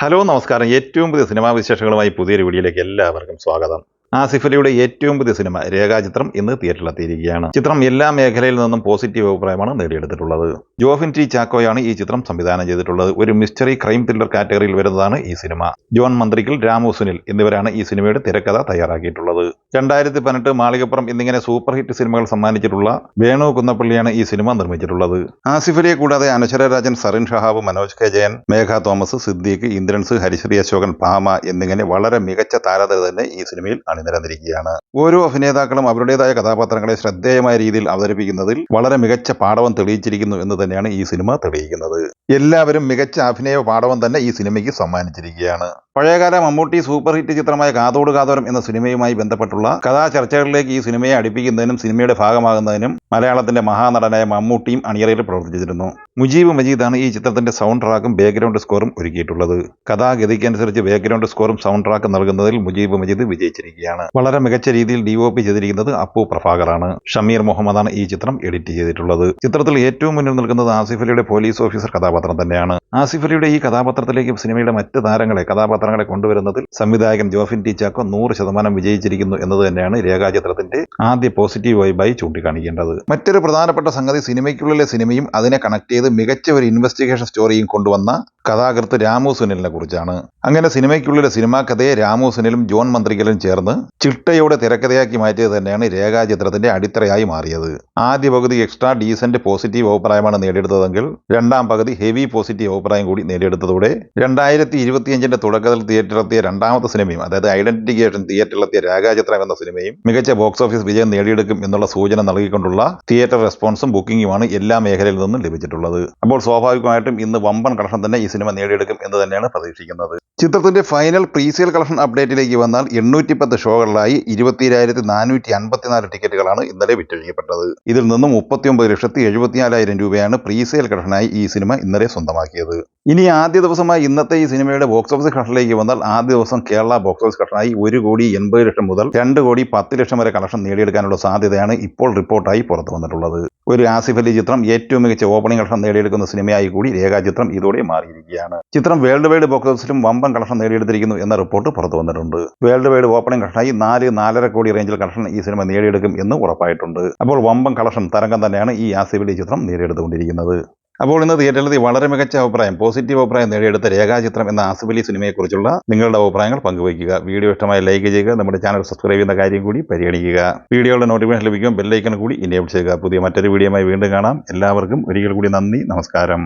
Hello നമസ്കാരം. ഏറ്റവും പുതിയ സിനിമാ വിശേഷങ്ങളുമായി പുതിയൊരു വീഡിയോയിലേക്ക് എല്ലാവർക്കും സ്വാഗതം. ആസിഫ് അലിയുടെ ഏറ്റവും പുതിയ സിനിമ രേഖാചിത്രം ഇന്ന് തിയേറ്ററിലെത്തിയിരിക്കുകയാണ്. ചിത്രം എല്ലാ മേഖലയിൽ നിന്നും പോസിറ്റീവ് അഭിപ്രായമാണ് നേടിയെടുത്തിട്ടുള്ളത്. ജോഫിൻ ടി ചാക്കോയാണ് ഈ ചിത്രം സംവിധാനം ചെയ്തിട്ടുള്ളത്. ഒരു മിസ്റ്ററി ക്രൈം ത്രില്ലർ കാറ്റഗറിയിൽ വരുന്നതാണ് ഈ സിനിമ. ജോൺ മന്ത്രിക്കൽ, രാമു സുനിൽ എന്നിവരാണ് ഈ സിനിമയുടെ തിരക്കഥ തയ്യാറാക്കിയിട്ടുള്ളത്. 2018 മാളികപ്പുറം എന്നിങ്ങനെ സൂപ്പർ ഹിറ്റ് സിനിമകൾ സമ്മാനിച്ചിട്ടുള്ള വേണു കുന്നപ്പള്ളിയാണ് ഈ സിനിമ നിർമ്മിച്ചിട്ടുള്ളത്. ആസിഫ് അലിയെ കൂടാതെ അനശ്വര രാജൻ, സറിൻ ഷഹാബ്, മനോജ് കെ ജയൻ, മേഘ തോമസ്, സിദ്ദീഖ്, ഇന്ദ്രൻസ്, ഹരിശ്രീ അശോകൻ, ഭാമ എന്നിങ്ങനെ വളരെ മികച്ച താരനിര തന്നെ ഈ സിനിമയിൽ അണിനിരന്നിരിക്കുകയാണ്. ഓരോ അഭിനേതാക്കളും അവരുടേതായ കഥാപാത്രങ്ങളെ ശ്രദ്ധേയമായ രീതിയിൽ അവതരിപ്പിക്കുന്നതിൽ വളരെ മികച്ച പാടവം തെളിയിച്ചിരിക്കുന്നു എന്ന് തന്നെയാണ് ഈ സിനിമ തെളിയിക്കുന്നത്. എല്ലാവരും മികച്ച അഭിനയ പാടവം തന്നെ ഈ സിനിമയ്ക്ക് സമ്മാനിച്ചിരിക്കുകയാണ്. പഴയകാല മമ്മൂട്ടി സൂപ്പർ ഹിറ്റ് ചിത്രമായ കാതോട് കാതോരം എന്ന സിനിമയുമായി ബന്ധപ്പെട്ടുള്ള കഥാചർച്ചകളിലേക്ക് ഈ സിനിമയെ അടുപ്പിക്കുന്നതിനും സിനിമയുടെ ഭാഗമാകുന്നതിനും മലയാളത്തിന്റെ മഹാനടനായ മമ്മൂട്ടിയും അണിയറയിൽ പ്രവർത്തിച്ചിരുന്നു. മുജീബ് മജീദാണ് ഈ ചിത്രത്തിന്റെ സൗണ്ട് ട്രാക്കും ബാക്ക്ഗ്രൗണ്ട് സ്കോറും ഒരുക്കിയിട്ടുള്ളത്. കഥാഗതിക്കനുസരിച്ച് ബാക്ക്ഗ്രൗണ്ട് സ്കോറും സൗണ്ട് ട്രാക്ക് നൽകുന്നതിൽ മുജീബ് മജീദ് വിജയിച്ചിരിക്കുകയാണ്. വളരെ മികച്ച രീതിയിൽ DOP ചെയ്തിരിക്കുന്നത് അപ്പു പ്രഭാകറാണ്. ഷമീർ മുഹമ്മദാണ് ഈ ചിത്രം എഡിറ്റ് ചെയ്തിട്ടുള്ളത്. ചിത്രത്തിൽ ഏറ്റവും മുന്നിൽ നിൽക്കുന്നത് ആസിഫ് അലിയുടെ പോലീസ് ഓഫീസർ കഥാപാത്രം തന്നെയാണ്. ആസിഫ് അലിയുടെ ഈ കഥാപാത്രത്തിലേക്ക് സിനിമയുടെ മറ്റ് കഥാപാത്രങ്ങളെ കൊണ്ടുവരുന്നതിൽ സംവിധായകൻ ജോഫിൻ ടി ചാക്കോ 100% വിജയിച്ചിരിക്കുന്നു എന്നത് തന്നെയാണ് രേഖാചിത്രത്തിന്റെ ആദ്യ പോസിറ്റീവ് വൈബായി ചൂണ്ടിക്കാണിക്കേണ്ടത്. മറ്റൊരു പ്രധാനപ്പെട്ട സംഗതി സിനിമയ്ക്കുള്ളിലെ സിനിമയും അതിനെ കണക്ട് ചെയ്ത് മികച്ച ഒരു ഇൻവെസ്റ്റിഗേഷൻ സ്റ്റോറിയും കൊണ്ടുവന്ന കഥാകൃത്ത് രാമു സുനിലിനെ കുറിച്ചാണ്. അങ്ങനെ സിനിമയ്ക്കുള്ളിലെ സിനിമാ കഥയെ രാമു സുനിലും ജോൺ മന്ത്രിക്കലും ചേർന്ന് ചിട്ടയോടെ തിരക്കഥയാക്കി മാറ്റിയത് തന്നെയാണ് രേഖാചിത്രത്തിന്റെ അടിത്തറയായി മാറിയത്. ആദ്യ പകുതി എക്സ്ട്രാ ഡീസന്റ് പോസിറ്റീവ് അഭിപ്രായമാണ് നേടിയെടുത്തതെങ്കിൽ രണ്ടാം പകുതി ഹെവി പോസിറ്റീവ് അഭിപ്രായം കൂടി നേടിയെടുത്തതോടെ 2025 തുടക്കത്തിൽ തിയേറ്ററിലെത്തിയ രണ്ടാമത്തെ സിനിമയും, അതായത് ഐഡന്റിഫിക്കേഷൻ തിയേറ്ററിലെത്തിയ രേഖാചിത്രം എന്ന സിനിമയും മികച്ച ബോക്സ് ഓഫീസ് വിജയം നേടിയെടുക്കും എന്നുള്ള സൂചന നൽകിക്കൊണ്ടുള്ള തിയേറ്റർ റെസ്പോൺസും ബുക്കിംഗുമാണ് എല്ലാ മേഖലയിൽ നിന്നും ലഭിച്ചിട്ടുള്ളത്. അപ്പോൾ സ്വാഭാവികമായിട്ടും ഇന്ന് വമ്പൻ കളക്ഷൻ തന്നെ ഈ സിനിമ നേടിയെടുക്കും എന്ന് തന്നെയാണ് പ്രതീക്ഷിക്കുന്നത്. ചിത്രത്തിന്റെ ഫൈനൽ പ്രീസെയിൽ കളക്ഷൻ അപ്ഡേറ്റിലേക്ക് വന്നാൽ 810 ഷോകളിലായി 24,454 ടിക്കറ്റുകളാണ് ഇന്നലെ വിറ്റഴിക്കപ്പെട്ടത്. ഇതിൽ നിന്നും 39,74,000 രൂപയാണ് പ്രീസെയിൽ കളക്ഷനായി ഈ സിനിമ ഇന്നലെ സ്വന്തമാക്കിയത്. ഇനി ആദ്യ ദിവസമായി ഇന്നത്തെ ഈ സിനിമയുടെ ബോക്സ് ഓഫീസ് കളക്ഷനിലേക്ക് വന്നാൽ ആദ്യ ദിവസം കേരള ബോക്സ് ഓഫീസ് കളക്ഷനായി 1,80,00,000 മുതൽ 2,10,00,000 വരെ കളക്ഷൻ നേടിയെടുക്കാനുള്ള സാധ്യതയാണ് ഇപ്പോൾ റിപ്പോർട്ടായി പുറത്തു വന്നിട്ടുള്ളത്. ഒരു ആസിഫ് അലി ചിത്രം ഏറ്റവും മികച്ച ഓപ്പണിംഗ് കളക്ഷൻ നേടിയെടുക്കുന്ന സിനിമയായി കൂടി രേഖാചിത്രം ഇതോടെ മാറിയിരിക്കുകയാണ്. ചിത്രം വേൾഡ് വൈഡ് ബോക്സ് ഓഫീസിലും വമ്പൻ കളക്ഷൻ നേടിയെടുത്തിരിക്കുന്നു എന്ന റിപ്പോർട്ട് പുറത്തു വന്നിട്ടുണ്ട്. വേൾഡ് വൈഡ് ഓപ്പണിംഗ് കളക്ഷനായി 4-4.5 കോടി റേഞ്ചിൽ കളക്ഷൻ ഈ സിനിമ നേടിയെടുക്കും എന്ന് ഉറപ്പായിട്ടുണ്ട്. അപ്പോൾ വമ്പൻ കളക്ഷൻ തരംഗം തന്നെയാണ് ഈ ആസിഫ് അലി ചിത്രം നേടിയെടുത്തുകൊണ്ടിരിക്കുന്നത്. അപ്പോൾ ഇന്ന് തിയേറ്ററിൽ വളരെ മികച്ച അഭിപ്രായം, പോസിറ്റീവ് അഭിപ്രായം നേടിയെടുത്ത രേഖാചിത്രം എന്ന ആസിഫ് അലി സിനിമയെക്കുറിച്ചുള്ള നിങ്ങളുടെ അഭിപ്രായങ്ങൾ പങ്കുവയ്ക്കുക. വീഡിയോ ഇഷ്ടമായി ലൈക്ക് ചെയ്യുക. നമ്മുടെ ചാനൽ സബ്സ്ക്രൈബ് ചെയ്യുന്ന കാര്യം കൂടി പരിഗണിക്കുക. വീഡിയോയുടെ നോട്ടിഫിക്കേഷൻ ലഭിക്കും ബെല്ലൈക്കൺ കൂടി എനേബിൾ ചെയ്യുക. പുതിയ മറ്റൊരു വീഡിയോയുമായി വീണ്ടും കാണാം. എല്ലാവർക്കും ഒരിക്കൽ കൂടി നന്ദി, നമസ്കാരം.